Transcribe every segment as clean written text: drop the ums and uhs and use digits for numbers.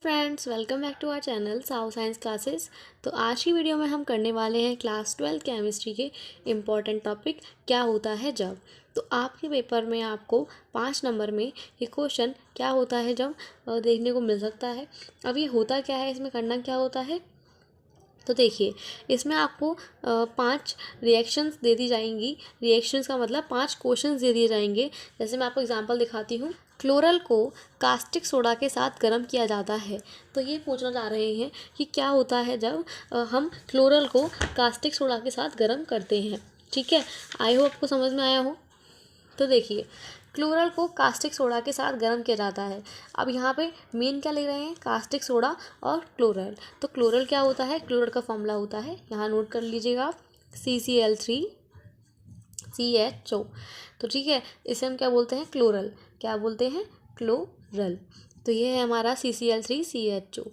Friends, welcome back to our channel साउ science classes. तो आज की वीडियो में हम करने वाले हैं क्लास 12 केमिस्ट्री के इम्पॉर्टेंट टॉपिक क्या होता है जब। तो आपके पेपर में आपको 5 नंबर में ये क्वेश्चन क्या होता है जब देखने को मिल सकता है। अब ये होता क्या है, इसमें करना क्या होता है, तो देखिए इसमें आपको 5 रिएक्शंस दे दी जाएंगी। रिएक्शंस का मतलब 5 क्वेश्चंस दे दिए जाएंगे। जैसे मैं आपको एग्जांपल दिखाती हूँ। क्लोरल को कास्टिक सोडा के साथ गर्म किया जाता है। तो ये पूछना चाह रहे हैं कि क्या होता है जब हम क्लोरल को कास्टिक सोडा के साथ गर्म करते हैं। ठीक है, आई होप आपको समझ में आया हो। तो देखिए क्लोरल को कास्टिक सोडा के साथ गर्म किया जाता है। अब यहाँ पे मेन क्या ले रहे हैं, कास्टिक सोडा और क्लोरल। तो क्लोरल क्या होता है, क्लोरल का फॉर्मूला होता है, यहाँ नोट कर लीजिएगा आप, CCl3CHO। तो ठीक है, इसे हम क्या बोलते हैं, क्लोरल। क्या बोलते हैं, क्लोरल। तो ये है हमारा CCl3CHO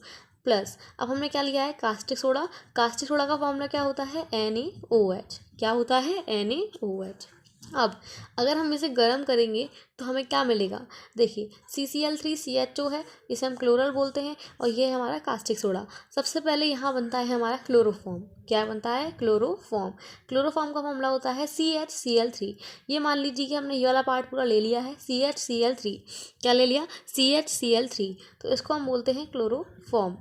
प्लस। अब हमने क्या लिया है, कास्टिक सोडा। कास्टिक सोडा का फॉर्मूला क्या होता है, NaOH। क्या होता है, NaOH। अब अगर हम इसे गर्म करेंगे तो हमें क्या मिलेगा, देखिए CCl3CHO है, इसे हम क्लोरल बोलते हैं, और ये है हमारा कास्टिक सोडा। सबसे पहले यहाँ बनता है हमारा क्लोरोफॉर्म। क्या बनता है, क्लोरोफॉर्म। क्लोरोफॉर्म का फॉर्मूला होता है CHCl3। ये मान लीजिए कि हमने ये वाला पार्ट पूरा ले लिया है, CHCl3। क्या ले लिया, CHCl3। तो इसको हम बोलते हैं क्लोरोफॉर्म।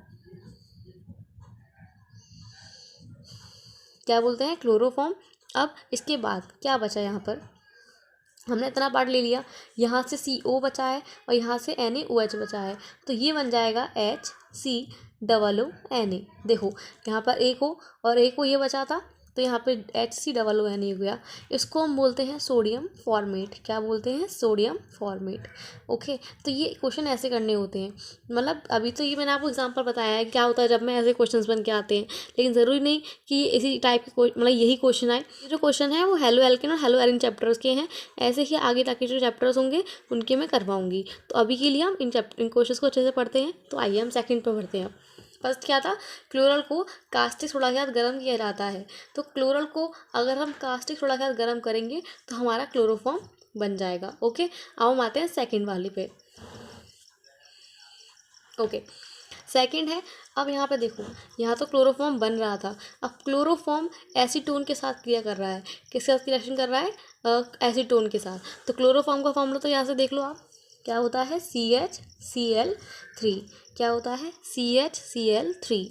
क्या बोलते हैं, क्लोरोफॉर्म। अब इसके बाद क्या बचा, यहाँ पर हमने इतना पार्ट ले लिया, यहाँ से CO बचा है और यहाँ से NaOH बचा है। तो ये बन जाएगा HCOONA। देखो यहाँ पर एक O और एक O ये बचा था, तो यहाँ पे HCOONA हो गया। इसको हम बोलते हैं सोडियम फॉर्मेट। क्या बोलते हैं, सोडियम फॉर्मेट। ओके, तो ये क्वेश्चन ऐसे करने होते हैं। मतलब अभी तो ये मैंने आपको एग्जांपल बताया है क्या होता है जब में ऐसे क्वेश्चंस बन के आते हैं, लेकिन ज़रूरी नहीं कि इसी टाइप के मतलब यही क्वेश्चन आए। ये जो क्वेश्चन है वो हेलो एल्केन और हेलो एरिन चैप्टर्स के हैं। ऐसे ही आगे तक के जो चैप्टर्स होंगे उनके मैं करवाऊंगी। तो अभी के लिए हम इन क्वेश्चंस को अच्छे से पढ़ते हैं। तो आइए हम सेकंड पर बढ़ते हैं। फर्स्ट क्या था, क्लोरल को कास्टिक सोडा के साथ गर्म किया जाता है। तो क्लोरल को अगर हम कास्टिक सोडा के साथ गर्म करेंगे तो हमारा क्लोरोफॉर्म बन जाएगा। ओके, अब हम आते हैं सेकंड वाले पे। ओके, सेकंड है। अब यहाँ पे देखो, यहाँ तो क्लोरोफॉर्म बन रहा था। अब क्लोरोफॉर्म एसीटोन के साथ क्रिया कर रहा है। किसके साथ रिएक्शन कर रहा है, एसीटोन के साथ। तो क्लोरोफॉर्म का फॉर्मूला तो यहाँ से देख लो आप, क्या होता है, CHCl3। क्या होता है, CHCl3।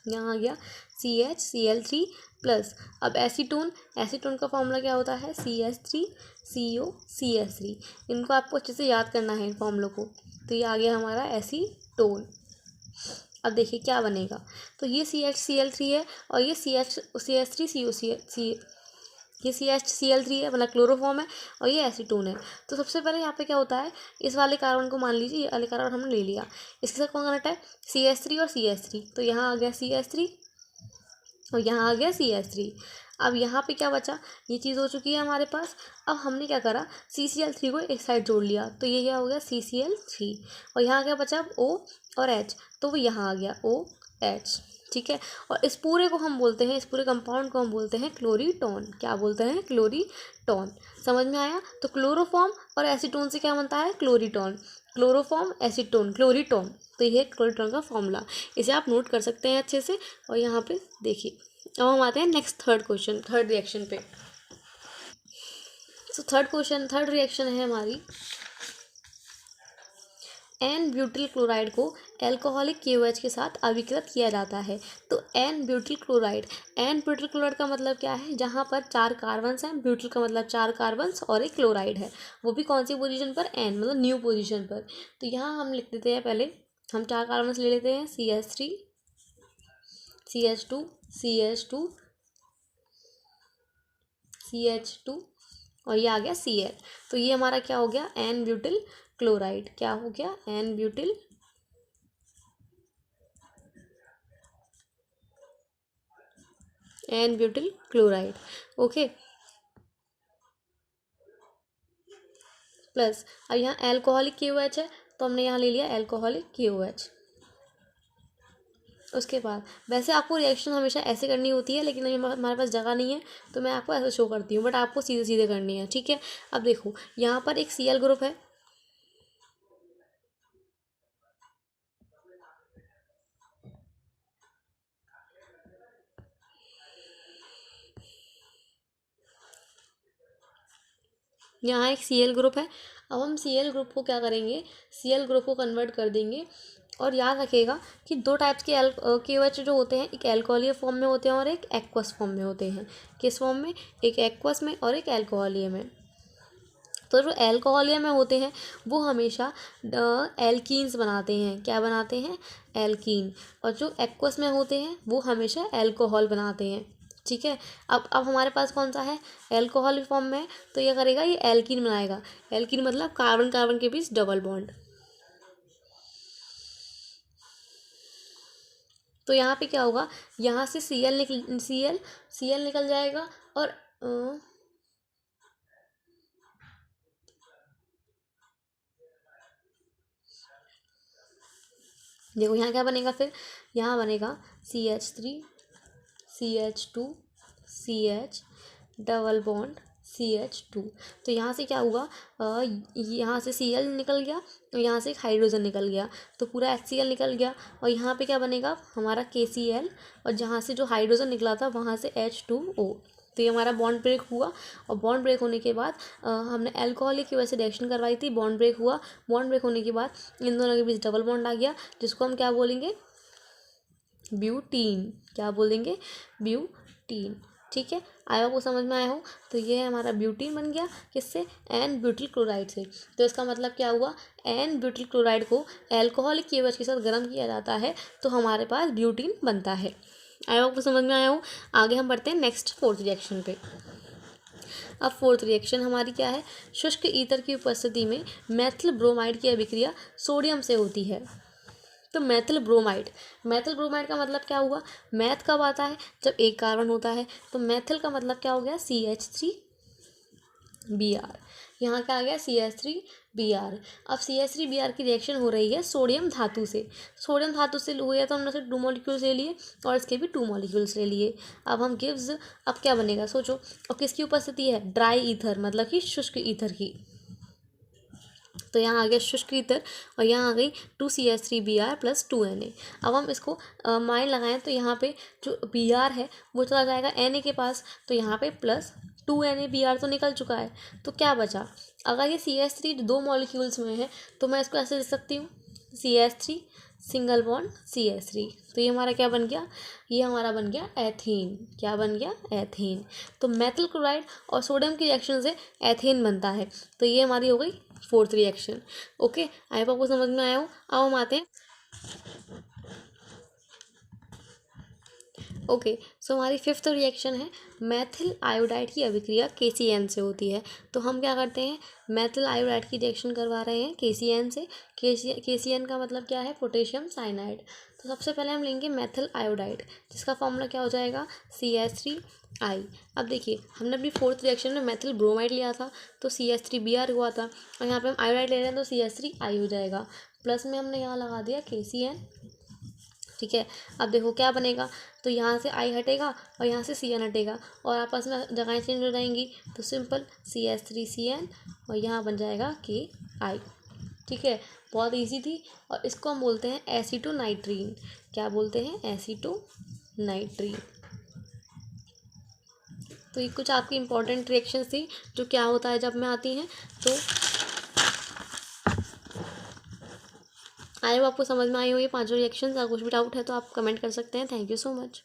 यहाँ आ गया CHCl3 प्लस। अब एसीटोन, एसीटोन का फॉर्मूला क्या होता है, CH3COCH3। इनको आपको अच्छे से याद करना है इन फॉर्मूलों को। तो ये आ गया हमारा एसीटोन। अब देखिए क्या बनेगा, तो ये CHCl3 है और ये CH3COCH3, ये CHCl3 है, मतलब क्लोरोफॉर्म है, और ये एसीटोन है। तो सबसे पहले यहाँ पे क्या होता है, इस वाले कार्बन को मान लीजिए, ये वाले कार्बन हमने ले लिया, इसके साथ कौन कनेक्ट है, CH3 और CH3। तो यहाँ आ गया CH3 और यहाँ आ गया CH3। अब यहाँ पे क्या बचा, ये चीज़ हो चुकी है हमारे पास। अब हमने क्या करा, CCl3 को एक साइड जोड़ लिया, तो ये क्या हो गया, CCl3। और यहाँ क्या बचा, अब O और H, तो वो यहाँ आ गया OH। ठीक है, और इस पूरे को हम बोलते हैं, इस पूरे कंपाउंड को हम बोलते हैं क्लोरीटोन। क्या बोलते हैं, क्लोरीटोन। समझ में आया। तो क्लोरोफॉर्म और एसीटोन से क्या बनता है, क्लोरीटोन। Chloroform, acetone, क्लोरीटोन। तो ये क्लोरीटोन का फॉर्मूला, इसे आप नोट कर सकते हैं अच्छे से। और यहाँ पे देखिए, अब हम आते हैं next third question, third reaction पे। तो थर्ड क्वेश्चन, थर्ड रिएक्शन है हमारी, एन ब्यूटिल क्लोराइड को एल्कोहलिक KOH के साथ अभिकृत किया जाता है। तो n butyl chloride, n butyl chloride का मतलब क्या है, जहाँ पर 4 कार्बन्स हैं, ब्यूटिल का मतलब 4 कार्बन्स और एक क्लोराइड है, वो भी कौन सी पोजीशन पर, एन मतलब न्यू पोजीशन पर। तो यहाँ हम लिख देते हैं, पहले हम 4 कार्बन्स ले लेते हैं, CH3 CH2 CH2 CH2 और ये आ गया Cl। तो ये हमारा क्या हो गया, एन ब्यूटिल क्लोराइड। क्या हो गया, n butyl chloride. Okay, plus अब यहाँ एल्कोहलिक KOH है, तो हमने यहाँ ले लिया एल्कोहलिक KOH। उसके बाद वैसे आपको रिएक्शन हमेशा ऐसे करनी होती है, लेकिन अभी हमारे पास जगह नहीं है तो मैं आपको ऐसे शो करती हूँ, बट आपको सीधे सीधे करनी है, ठीक है। अब देखो यहाँ पर एक Cl ग्रुप है, यहाँ एक Cl ग्रुप है। अब हम Cl ग्रुप को क्या करेंगे, Cl ग्रुप को कन्वर्ट कर देंगे। और याद रखिएगा कि दो टाइप्स के KOH जो होते हैं, एक एल्कोहलीय फॉर्म में होते हैं और एक एक्वस फॉर्म में होते हैं। किस फॉर्म में, एक एक्वस में और एक एल्कोहलीय में। तो जो एल्कोहलीय में होते हैं वो हमेशा एल्कीन्स बनाते हैं। क्या बनाते हैं, एल्कीन। और जो एक्वस में होते हैं वो हमेशा एल्कोहल बनाते हैं, ठीक है। अब हमारे पास कौन सा है, एल्कोहल फॉर्म में है, तो ये करेगा, ये एल्कीन बनाएगा। एल्कीन मतलब कार्बन कार्बन के बीच डबल बॉन्ड। तो यहाँ पे क्या होगा, यहाँ से Cl निकल जाएगा। और देखो यहाँ क्या बनेगा, फिर यहाँ बनेगा CH3 CH2 CH double bond CH2। तो यहाँ से क्या हुआ, यहाँ से Cl निकल गया और यहाँ से एक हाइड्रोजन निकल गया, तो पूरा HCl निकल गया। और यहाँ पे क्या बनेगा, हमारा KCl, और जहाँ से जो हाइड्रोजन निकला था वहाँ से H2O। तो ये हमारा बॉन्ड ब्रेक हुआ। और बॉन्ड ब्रेक होने के बाद हमने अल्कोहल की वजह से रिएक्शन करवाई थी, बॉन्ड ब्रेक हुआ। बॉन्ड ब्रेक होने के बाद इन दोनों के बीच डबल बॉन्ड आ गया, जिसको हम क्या बोलेंगे, ब्यूटीन। क्या बोलेंगे, ब्यूटीन, ठीक है। आया को समझ में आया हो। तो ये हमारा ब्यूटीन बन गया, किससे, एन ब्यूटिल क्लोराइड से। तो इसका मतलब क्या हुआ, एन ब्यूटिल क्लोराइड को एल्कोहलिक केवच के साथ गर्म किया जाता है तो हमारे पास ब्यूटीन बनता है। आया को समझ में आया हो। आगे हम बढ़ते हैं नेक्स्ट फोर्थ रिएक्शन पे। अब फोर्थ रिएक्शन हमारी क्या है, शुष्क ईथर की उपस्थिति में मैथिल ब्रोमाइड की अभिक्रिया सोडियम से होती है। तो मैथिल ब्रोमाइड का मतलब क्या हुआ, मैथ कब आता है, जब एक कार्बन होता है। तो मैथिल का मतलब क्या हो गया, CH3Br। यहाँ क्या आ गया, CH3Br। अब CH3Br की रिएक्शन हो रही है सोडियम धातु से। सोडियम धातु से हुई है तो हमने सिर्फ 2 मॉलिक्यूल्स ले लिए और इसके भी 2 मॉलिक्यूल्स ले लिए। अब हम गिव्स, अब क्या बनेगा सोचो, और किसकी उपस्थिति है, ड्राई ईथर मतलब कि शुष्क ईथर की। तो यहाँ आ गया शुष्क ईथर और यहाँ आ गई 2CH3Br + 2Na। अब हम इसको माइन लगाएं तो यहाँ पे जो Br है वो चला जाएगा Na के पास, तो यहाँ पे +2Na Br तो निकल चुका है। तो क्या बचा, अगर ये CH3 2 मॉलिक्यूल्स में है तो मैं इसको ऐसे लिख सकती हूँ, CH3 सिंगल बॉन्ड CH3। तो ये हमारा क्या बन गया, ये हमारा बन गया एथीन। क्या बन गया, एथीन। तो मेथिल क्लोराइड और सोडियम की रिएक्शन से एथेन बनता है। तो ये हमारी हो गई fourth reaction. Okay, I hope आपको समझ में आया हो। अब हम आते हैं, ओके सो हमारी फिफ्थ रिएक्शन है मैथिल आयोडाइड की अभिक्रिया KCN से होती है। तो हम क्या करते हैं, मैथिल आयोडाइड की रिएक्शन करवा रहे हैं KCN से। KCN का मतलब क्या है, पोटेशियम साइनाइड। तो सबसे पहले हम लेंगे मैथिल आयोडाइड, जिसका फॉर्मूला क्या हो जाएगा, CH3I। अब देखिए हमने अपनी फोर्थ रिएक्शन में मैथिल ब्रोमाइड लिया था तो CH3Br हुआ था, और यहाँ पे हम आयोडाइड ले रहे हैं तो CH3I हो जाएगा। प्लस में हमने यहाँ लगा दिया KCN, ठीक है। अब देखो क्या बनेगा, तो यहाँ से I हटेगा और यहाँ से CN हटेगा और आपस में जगह चेंज हो जाएंगी। तो सिंपल CH3CN और यहाँ बन जाएगा KI, ठीक है। बहुत इजी थी। और इसको हम बोलते हैं एसीटोनाइट्रीन। क्या बोलते हैं, एसीटोनाइट्रीन। तो ये कुछ आपकी इंपॉर्टेंट रिएक्शंस थी जो क्या होता है जब में आती हैं। तो आई होप आपको समझ में आई हो ये 5 रिएक्शंस। अगर कुछ भी डाउट है तो आप कमेंट कर सकते हैं। Thank you so much.